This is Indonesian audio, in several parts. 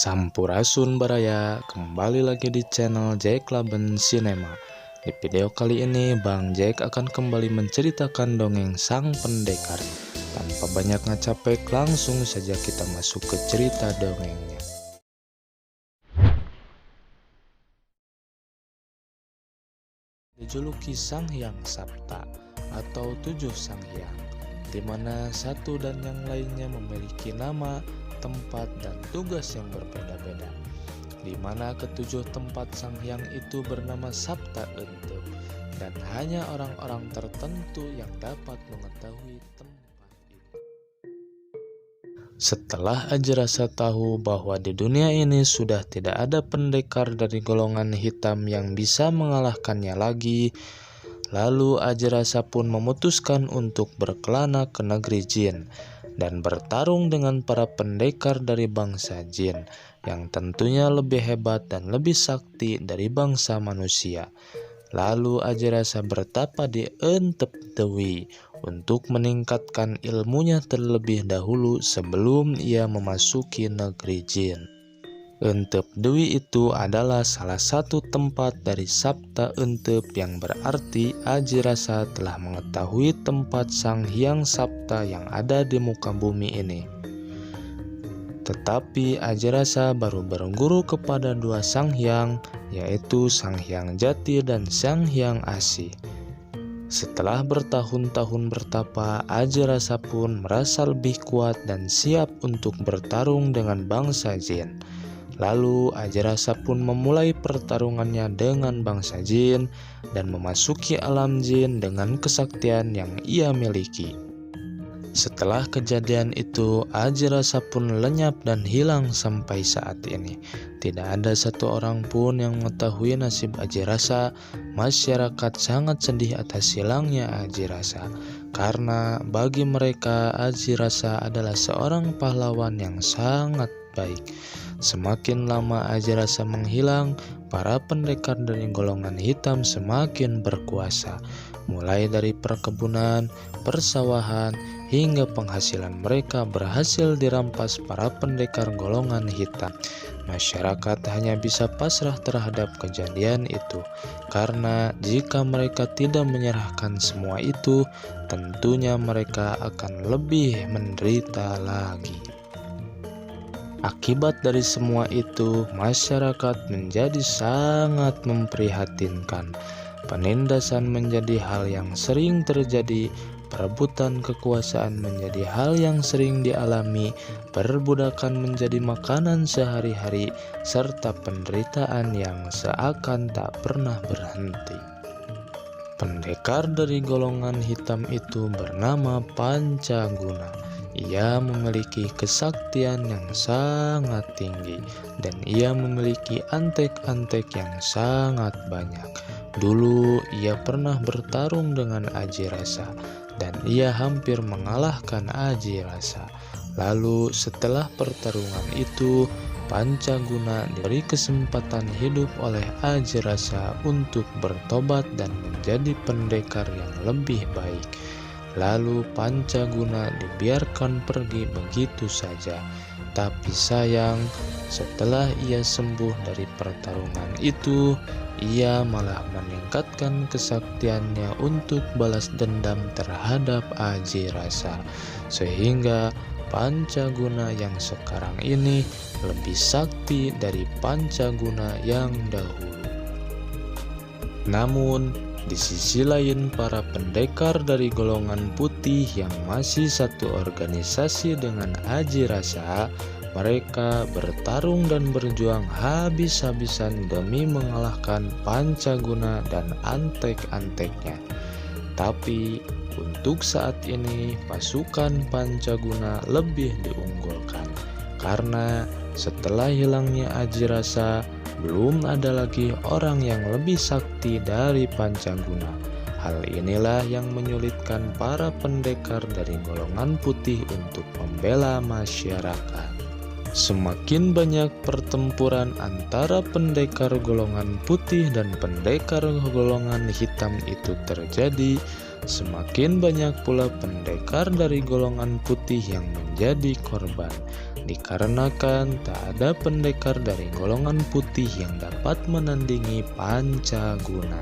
Sampurasun Baraya, kembali lagi di channel Jack Laben Cinema. Di video kali ini Bang Jack akan kembali menceritakan dongeng Sang Pendekar. Tanpa banyak ngacapek, langsung saja kita masuk ke cerita dongengnya. Dijuluki Sang Hyang Sapta atau 7 Sang Hyang, di mana satu dan yang lainnya memiliki nama, tempat, dan tugas yang berbeda-beda, di mana ketujuh tempat Sang Hyang itu bernama Sapta Ente, dan hanya orang-orang tertentu yang dapat mengetahui tempat itu. Setelah Ajarasa tahu bahwa di dunia ini sudah tidak ada pendekar dari golongan hitam yang bisa mengalahkannya lagi, lalu Ajarasa pun memutuskan untuk berkelana ke negeri jin dan bertarung dengan para pendekar dari bangsa jin yang tentunya lebih hebat dan lebih sakti dari bangsa manusia. Lalu Ajarasa bertapa di Entep Dewi untuk meningkatkan ilmunya terlebih dahulu sebelum ia memasuki negeri jin. Entep Dewi itu adalah salah satu tempat dari Sapta Entep, yang berarti Ajarasa telah mengetahui tempat Sang Hyang Sapta yang ada di muka bumi ini. Tetapi Ajarasa baru berguru kepada dua Sang Hyang, yaitu Sang Hyang Jati dan Sang Hyang Asi. Setelah bertahun-tahun bertapa, Ajarasa pun merasa lebih kuat dan siap untuk bertarung dengan bangsa jin. Lalu Ajarasa pun memulai pertarungannya dengan bangsa jin dan memasuki alam jin dengan kesaktian yang ia miliki. Setelah kejadian itu, Ajarasa pun lenyap dan hilang sampai saat ini. Tidak ada satu orang pun yang mengetahui nasib Ajarasa. Masyarakat sangat sedih atas hilangnya Ajarasa, karena bagi mereka Ajarasa adalah seorang pahlawan yang sangat baik. Semakin lama Ajarasa menghilang, para pendekar dari golongan hitam semakin berkuasa, mulai dari perkebunan, persawahan, hingga penghasilan mereka berhasil dirampas para pendekar golongan hitam. Masyarakat hanya bisa pasrah terhadap kejadian itu, karena jika mereka tidak menyerahkan semua itu, tentunya mereka akan lebih menderita lagi. Akibat dari semua itu, masyarakat menjadi sangat memprihatinkan. Penindasan menjadi hal yang sering terjadi, perebutan kekuasaan menjadi hal yang sering dialami, perbudakan menjadi makanan sehari-hari, serta penderitaan yang seakan tak pernah berhenti. Pendekar dari golongan hitam itu bernama Pancaguna. Ia memiliki kesaktian yang sangat tinggi dan ia memiliki antek-antek yang sangat banyak. Dulu ia pernah bertarung dengan Ajarasa dan ia hampir mengalahkan Ajarasa. Lalu setelah pertarungan itu, Pancaguna diberi kesempatan hidup oleh Ajarasa untuk bertobat dan menjadi pendekar yang lebih baik. Lalu Pancaguna dibiarkan pergi begitu saja. Tapi sayang, setelah ia sembuh dari pertarungan itu, ia malah meningkatkan kesaktiannya untuk balas dendam terhadap Ajarasa, sehingga Pancaguna yang sekarang ini lebih sakti dari Pancaguna yang dahulu. Namun di sisi lain, para pendekar dari golongan putih yang masih satu organisasi dengan Ajarasa, mereka bertarung dan berjuang habis-habisan demi mengalahkan Pancaguna dan antek-anteknya. Tapi untuk saat ini pasukan Pancaguna lebih diunggulkan, karena setelah hilangnya Ajarasa, belum ada lagi orang yang lebih sakti dari Pancaguna. Hal inilah yang menyulitkan para pendekar dari golongan putih untuk membela masyarakat. Semakin banyak pertempuran antara pendekar golongan putih dan pendekar golongan hitam itu terjadi, semakin banyak pula pendekar dari golongan putih yang menjadi korban, dikarenakan tak ada pendekar dari golongan putih yang dapat menandingi Pancaguna.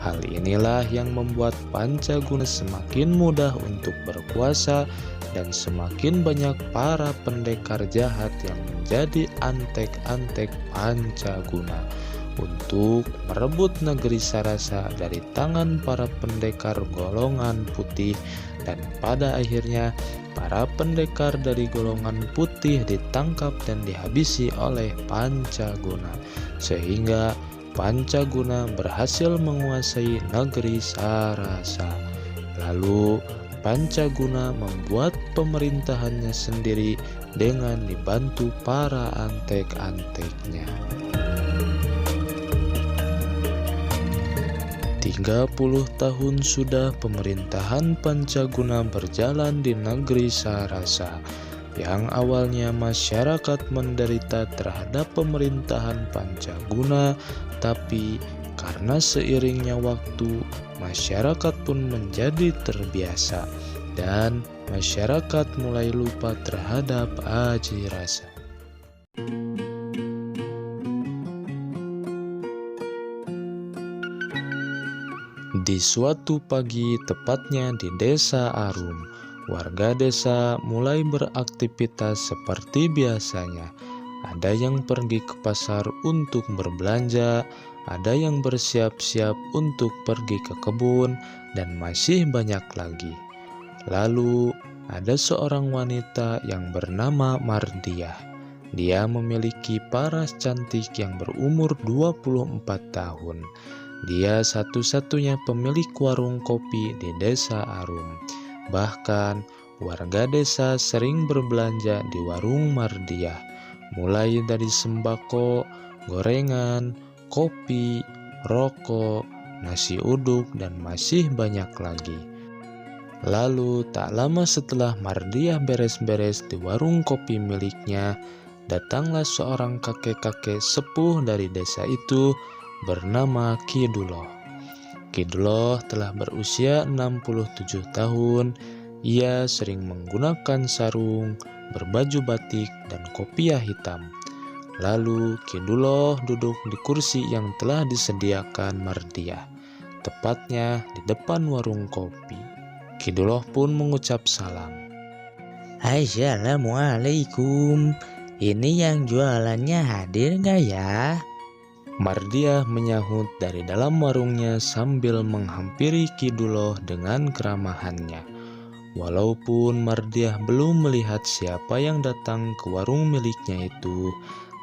Hal inilah yang membuat Pancaguna semakin mudah untuk berkuasa dan semakin banyak para pendekar jahat yang menjadi antek-antek Pancaguna untuk merebut negeri Sarasa dari tangan para pendekar golongan putih, dan pada akhirnya para pendekar dari golongan putih ditangkap dan dihabisi oleh Pancaguna, sehingga Pancaguna berhasil menguasai negeri Sarasa. Lalu Pancaguna membuat pemerintahannya sendiri dengan dibantu para antek-anteknya. 30 tahun sudah pemerintahan Pancaguna berjalan di negeri Sarasa. Yang awalnya masyarakat menderita terhadap pemerintahan Pancaguna, tapi karena seiringnya waktu, masyarakat pun menjadi terbiasa dan masyarakat mulai lupa terhadap aji rasa. Di suatu pagi, tepatnya di desa Arum, warga desa mulai beraktivitas seperti biasanya. Ada yang pergi ke pasar untuk berbelanja, ada yang bersiap-siap untuk pergi ke kebun, dan masih banyak lagi. Lalu, ada seorang wanita yang bernama Mardiah. Dia memiliki paras cantik yang berumur 24 tahun. Dia satu-satunya pemilik warung kopi di desa Arum. Bahkan, warga desa sering berbelanja di warung Mardiah, mulai dari sembako, gorengan, kopi, rokok, nasi uduk, dan masih banyak lagi. Lalu, tak lama setelah Mardiah beres-beres di warung kopi miliknya, datanglah seorang kakek-kakek sepuh dari desa itu bernama Kiduloh. Kiduloh telah berusia 67 tahun. Ia sering menggunakan sarung, berbaju batik, dan kopiah hitam. Lalu Kiduloh duduk di kursi yang telah disediakan Mardiah, tepatnya di depan warung kopi. Kiduloh pun mengucap salam. Assalamualaikum, ini yang jualannya hadir gak ya? Mardiah menyahut dari dalam warungnya sambil menghampiri Kiduloh dengan keramahannya. Walaupun Mardiah belum melihat siapa yang datang ke warung miliknya itu,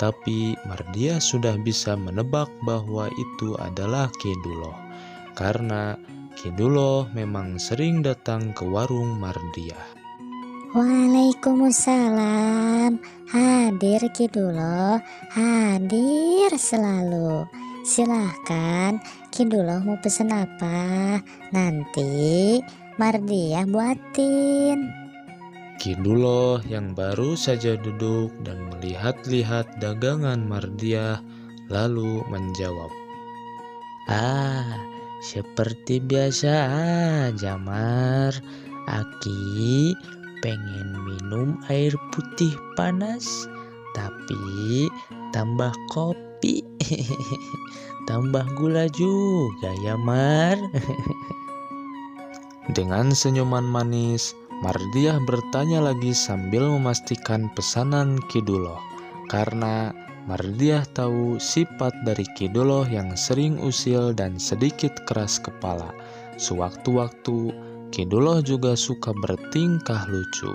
tapi Mardiah sudah bisa menebak bahwa itu adalah Kiduloh, karena Kiduloh memang sering datang ke warung Mardiah. Waalaikumsalam. Hadir Kiduloh, hadir selalu. Silahkan, Kiduloh mau pesen apa? Nanti Mardiah buatin. Kiduloh yang baru saja duduk dan melihat-lihat dagangan Mardiah lalu menjawab. Seperti biasa aja, Mar. Aki pengen minum air putih panas, tapi tambah kopi, tambah gula juga ya, Mar. Dengan senyuman manis, Mardiah bertanya lagi sambil memastikan pesanan Kiduloh, karena Mardiah tahu sifat dari Kiduloh yang sering usil dan sedikit keras kepala. Sewaktu-waktu Kiduloh juga suka bertingkah lucu.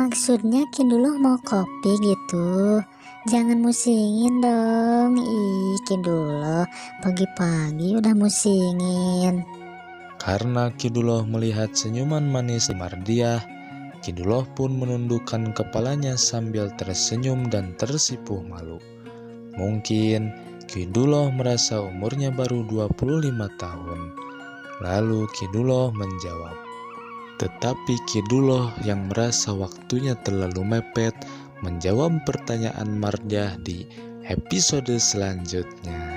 Maksudnya Kiduloh mau kopi gitu? Jangan musingin dong. Ih, Kiduloh pagi-pagi udah musingin. Karena Kiduloh melihat senyuman manis Mardiah, Kiduloh pun menundukkan kepalanya sambil tersenyum dan tersipu malu. Mungkin Kiduloh merasa umurnya baru 25 tahun. Lalu Kiduloh menjawab. Tetapi Kiduloh yang merasa waktunya terlalu mepet menjawab pertanyaan Mardiah di episode selanjutnya.